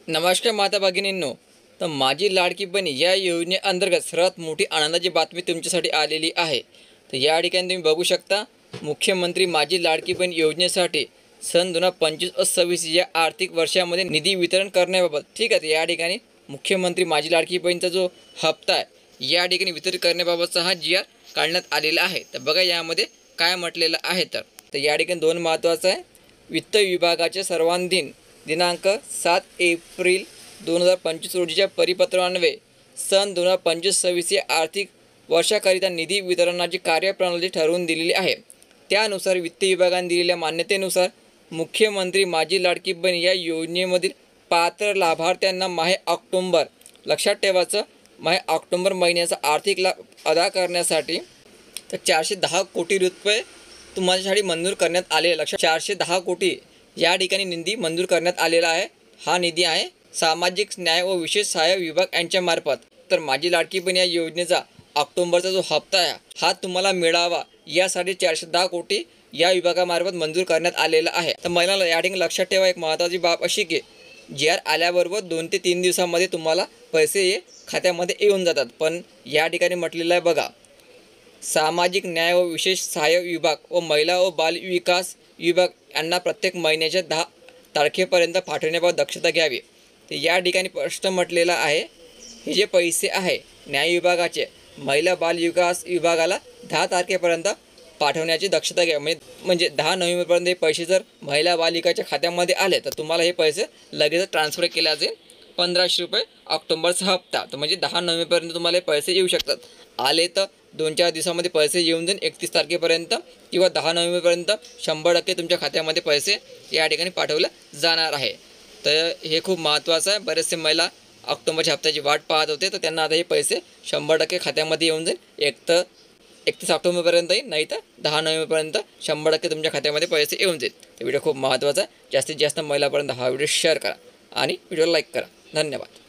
नमस्कार माता भगिनींनो, तर माझी लाडकी बहीण या योजनेअंतर्गत सर्वात मोठी आनंदाची बातमी तुमच्यासाठी आलेली आहे। तर या ठिकाणी तुम्ही बघू शकता, मुख्यमंत्री माझी लाडकी बहीण योजनेसाठी सन 2025-26 या आर्थिक वर्षामध्ये निधी वितरण करण्याबाबत ठीक आहे। या ठिकाणी मुख्यमंत्री माझी लाडकी बहीणचा जो हप्ता आहे या ठिकाणी वितरित करण्याबाबतचा हा जी आर काढण्यात आलेला आहे। तर बघा यामध्ये काय म्हटलेलं आहे। तर या ठिकाणी दोन महत्त्वाचं आहे। वित्त विभागाचे सर्वांधीन दिनांक 7 एप्रिल 2025 रोजीच्या परिपत्रान्वये सन 2025-26 या आर्थिक वर्षाकरिता निधी वितरणाची कार्यप्रणाली ठरवून दिलेली आहे। त्यानुसार वित्त विभागाने दिलेल्या मान्यतेनुसार मुख्यमंत्री माझी लाडकी बहीण या योजनेमधील पात्र लाभार्थ्यांना माहे ऑक्टोबर, लक्षात ठेवायचं, माहे ऑक्टोबर महिन्याचा आर्थिक लाभ अदा करण्यासाठी तर 410 कोटी रुपये तुम्हासाठी मंजूर करण्यात आले। लक्षात 410 कोटी या ठिकाणी निधी मंजूर करण्यात आलेला आहे। हा निधी आहे सामाजिक न्याय व विशेष सहाय्य विभाग यांच्यामार्फत। तर माझी लाडकी बहीण या योजनेचा ऑक्टोबरचा जो हप्ता आहे हा तुम्हाला मिळावा यासाठी 410 कोटी या विभागामार्फत मंजूर करण्यात आलेला आहे। तर महिलांना या ठिकाणी लक्षात ठेवा, एक महत्त्वाची बाब अशी की जी आर आल्याबरोबर 2 ते 3 दिवसांमध्ये तुम्हाला पैसे हे खात्यामध्ये येऊन जातात। पण या ठिकाणी म्हटलेलं आहे बघा, सामाजिक न्याय व विशेष सहाय्य विभाग व महिला व बाल विकास विभाग यांना प्रत्येक महिन्याच्या 10 तारखेपर्यंत पाठवण्याबाबत दक्षता घ्यावी। तर या ठिकाणी स्पष्ट म्हटलेलं आहे, हे जे पैसे आहे न्याय विभागाचे महिला बाल विकास विभागाला 10 तारखेपर्यंत पाठवण्याची दक्षता घ्या। म्हणजे 10 नोव्हेंबरपर्यंत हे पैसे जर महिला बालिकाच्या खात्यामध्ये आले तर तुम्हाला हे पैसे लगेच ट्रान्सफर केले जाईल। 1500 रुपये ऑक्टोबरचा हप्ता, तर म्हणजे 10 नोव्हेंबरपर्यंत तुम्हाला पैसे येऊ शकतात। आले तर 2-4 दिवसामध्ये पैसे येऊन जाईल 31 तारखेपर्यंत किंवा 10 नोव्हेंबरपर्यंत 100% तुमच्या खात्यामध्ये पैसे या ठिकाणी पाठवले जाणार आहे। तर हे खूप महत्त्वाचं आहे। बरेचसे महिला ऑक्टोबरच्या हप्त्याची वाट पाहत होते, तर त्यांना आता हे पैसे 100% खात्यामध्ये येऊन जाईल। एक तर 31 ऑक्टोबरपर्यंत येईल, नाही तर 10 नोव्हेंबरपर्यंत 100% तुमच्या खात्यामध्ये पैसे येऊन जाईल। तर व्हिडिओ खूप महत्त्वाचा आहे। जास्तीत जास्त महिलापर्यंत हा व्हिडिओ शेअर करा आणि व्हिडिओ लाईक करा। धन्यवाद।